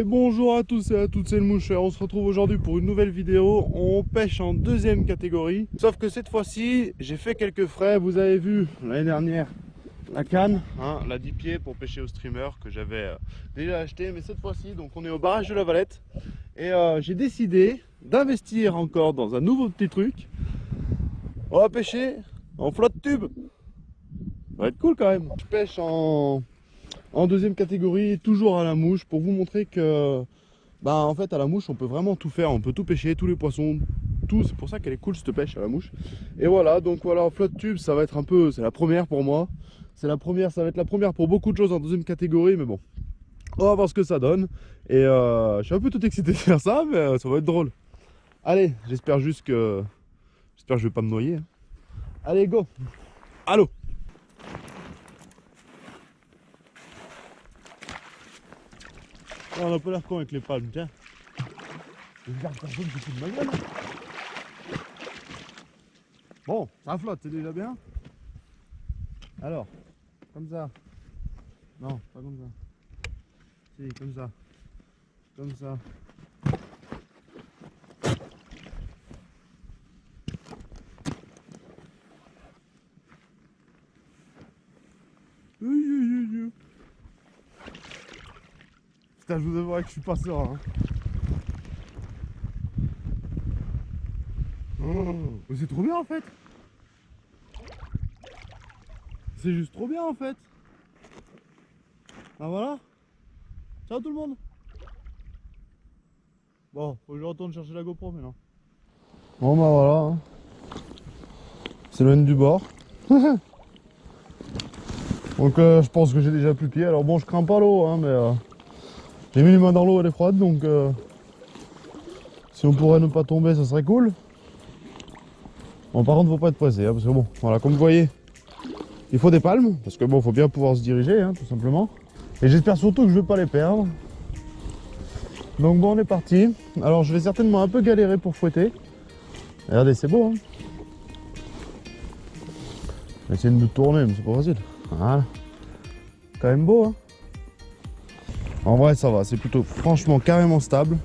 Et bonjour à tous et à toutes, c'est le Moucheur. On se retrouve aujourd'hui pour une nouvelle vidéo. On pêche en deuxième catégorie. Sauf que cette fois-ci, j'ai fait quelques frais. Vous avez vu l'année dernière la canne, la 10 pieds pour pêcher au streamer que j'avais déjà acheté. Mais cette fois-ci, donc on est au barrage de la Valette. Et j'ai décidé d'investir encore dans un nouveau petit truc. On va pêcher en flotte tube. Ça va être cool quand même. Je pêche en deuxième catégorie, toujours à la mouche, pour vous montrer que en fait à la mouche on peut vraiment tout faire, on peut tout pêcher, tous les poissons, tout. C'est pour ça qu'elle est cool cette pêche à la mouche. Et voilà, donc voilà, en flotte tube ça va être un peu, c'est la première pour moi. C'est la première, ça va être la première pour beaucoup de choses en deuxième catégorie, mais bon, on va voir ce que ça donne. Et je suis un peu tout excité de faire ça, mais ça va être drôle. Allez, j'espère que je vais pas me noyer. Allez, go. Allô. On a pas l'air con avec les palmes, tiens. Je regarde personne qui fout de ma gueule. Bon, ça flotte, c'est déjà bien. Alors, comme ça. Non, pas comme ça. Si, comme ça. Comme ça. Putain, je vous avouerai que je suis pas serein. Oh, c'est trop bien en fait. C'est juste trop bien en fait. Ah voilà. Ciao tout le monde. Bon, faut que je retourne chercher la GoPro maintenant. Bon bah voilà. C'est loin du bord. Donc je pense que j'ai déjà plus pied. Alors bon, je crains pas l'eau, mais j'ai mis les mains dans l'eau, elle est froide, donc si on pourrait ne pas tomber, ça serait cool. Bon, par contre, faut pas être pressé, parce que bon, voilà, comme vous voyez, il faut des palmes, parce que bon, faut bien pouvoir se diriger, tout simplement. Et j'espère surtout que je vais pas les perdre. Donc bon, on est parti. Alors, je vais certainement un peu galérer pour fouetter. Regardez, c'est beau, Je vais essayer de me tourner, mais c'est pas facile. Voilà. Quand même beau, En vrai, ça va, c'est plutôt, franchement, carrément stable.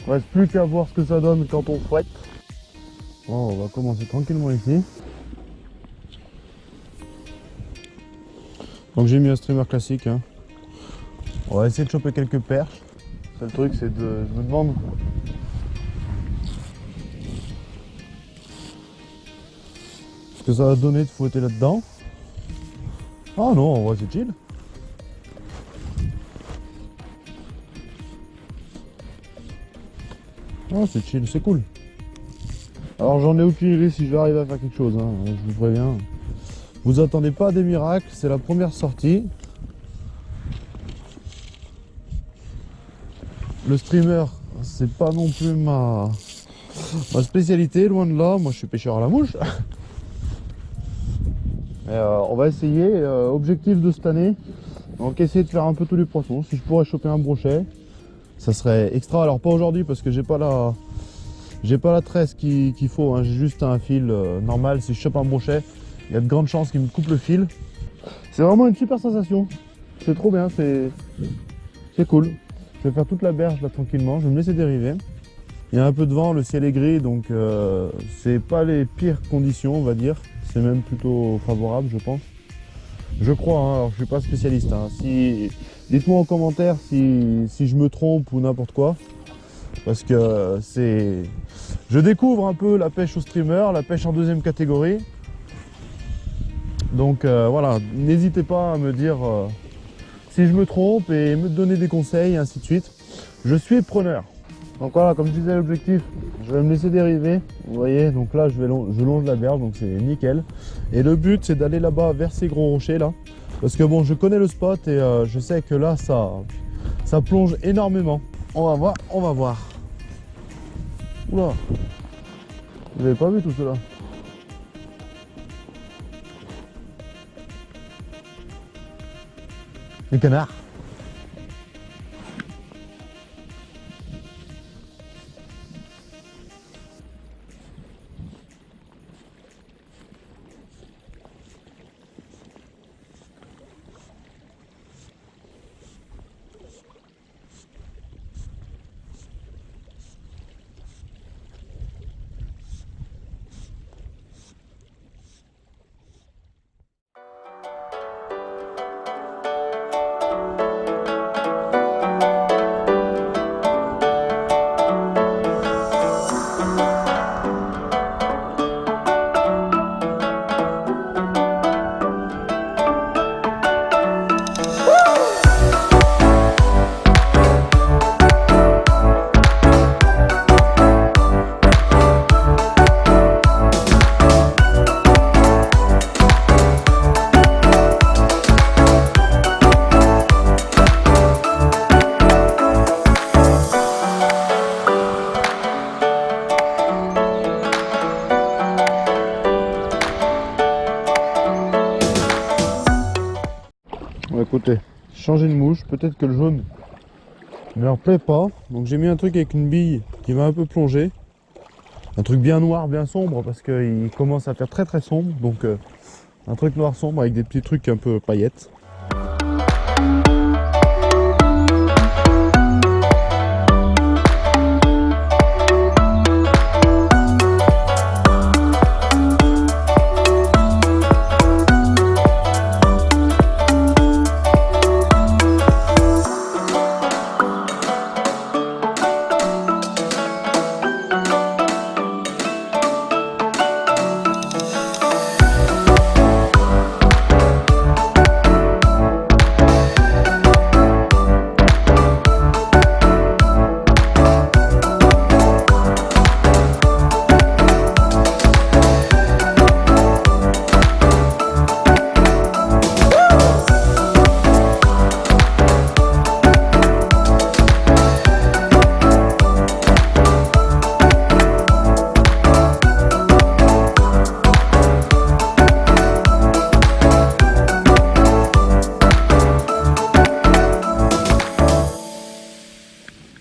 Il reste plus qu'à voir ce que ça donne quand on fouette. Bon, on va commencer tranquillement ici. Donc j'ai mis un streamer classique. On va essayer de choper quelques perches. Le seul truc, c'est de me demander ce que ça va donner de fouetter là-dedans. Ah non, en vrai c'est chill. Ah c'est chill, c'est cool. Alors j'en ai aucune idée si je vais arriver à faire quelque chose, je vous préviens. Vous attendez pas des miracles, c'est la première sortie. Le streamer, c'est pas non plus ma spécialité, loin de là. Moi je suis pêcheur à la mouche. On va essayer, objectif de cette année, donc essayer de faire un peu tous les poissons. Si je pourrais choper un brochet, ça serait extra. Alors pas aujourd'hui parce que j'ai pas la tresse qu'il faut, j'ai juste un fil normal. Si je chope un brochet, il y a de grandes chances qu'il me coupe le fil. C'est vraiment une super sensation, c'est trop bien, c'est cool. Je vais faire toute la berge là tranquillement, je vais me laisser dériver. Il y a un peu de vent, le ciel est gris, donc c'est pas les pires conditions, on va dire. C'est même plutôt favorable, je pense. Je crois, alors je suis pas spécialiste. Dites-moi en commentaire si je me trompe ou n'importe quoi. Parce que je découvre un peu la pêche au streamer, la pêche en deuxième catégorie. Donc voilà, n'hésitez pas à me dire si je me trompe et me donner des conseils, et ainsi de suite. Je suis preneur. Donc voilà, comme je disais, l'objectif, je vais me laisser dériver. Vous voyez, donc là je longe la berge, donc c'est nickel. Et le but c'est d'aller là-bas vers ces gros rochers là. Parce que bon, je connais le spot et je sais que là ça plonge énormément. On va voir, on va voir. Oula, vous avez pas vu tout cela? Les canards. écoutez, changer de mouche, peut-être que le jaune ne leur plaît pas. Donc j'ai mis un truc avec une bille qui va un peu plonger. Un truc bien noir, bien sombre, parce qu'il commence à faire très très sombre. Donc un truc noir sombre avec des petits trucs un peu paillettes.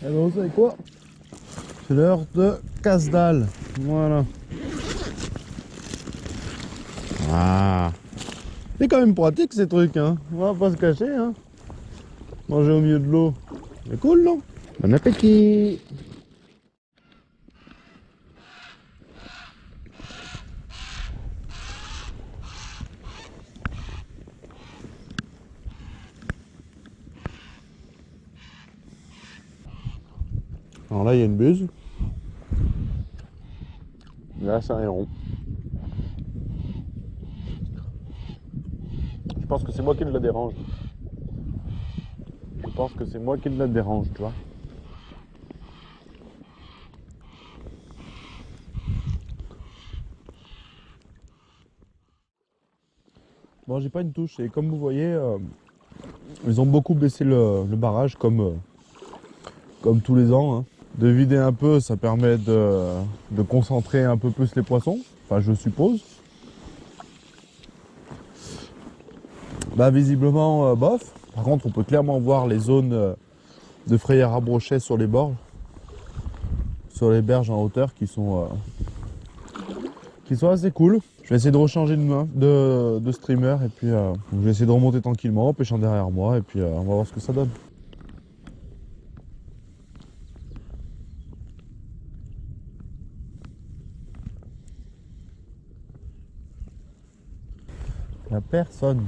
Alors vous savez quoi? C'est l'heure de casse-dalle. Voilà. Ah. C'est quand même pratique ces trucs, hein. On va pas se cacher, hein. Manger au milieu de l'eau. C'est cool, non? Bon appétit. Alors là, il y a une buse. Là, c'est un héron. Je pense que c'est moi qui la dérange. Je pense que c'est moi qui la dérange, tu vois. Bon, j'ai pas une touche. Et comme vous voyez, ils ont beaucoup baissé le barrage comme tous les ans. Hein. De vider un peu, ça permet de concentrer un peu plus les poissons. Enfin, je suppose. Bah, visiblement, bof. Par contre, on peut clairement voir les zones de frayères à brochet sur les bords. Sur les berges en hauteur qui sont assez cool. Je vais essayer de rechanger de streamer et puis je vais essayer de remonter tranquillement en pêchant derrière moi et puis on va voir ce que ça donne. Il n'y a personne.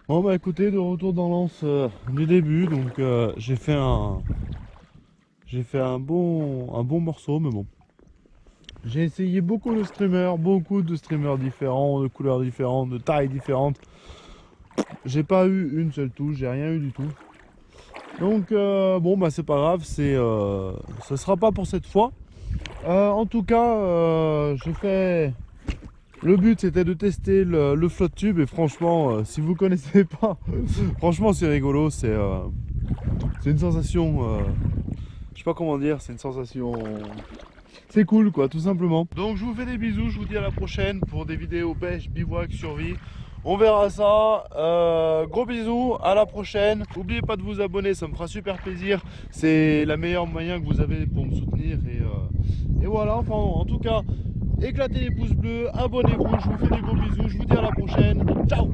Bon bah écoutez, de retour dans l'anse du début, donc j'ai fait un bon morceau, mais bon. J'ai essayé beaucoup de streamers différents, de couleurs différentes, de tailles différentes. J'ai pas eu une seule touche, j'ai rien eu du tout. Donc bon bah c'est pas grave, ce sera pas pour cette fois. En tout cas, j'ai fait. Le but c'était de tester le float tube et franchement, si vous connaissez pas, franchement c'est rigolo, c'est une sensation, je sais pas comment dire, c'est une sensation, c'est cool quoi, tout simplement. Donc je vous fais des bisous, je vous dis à la prochaine pour des vidéos pêche, bivouac, survie. On verra ça, gros bisous, à la prochaine. N'oubliez pas de vous abonner, ça me fera super plaisir. C'est la meilleure moyen que vous avez pour me soutenir et voilà, enfin en tout cas. Éclatez les pouces bleus, abonnez-vous, je vous fais des gros bisous, je vous dis à la prochaine, ciao!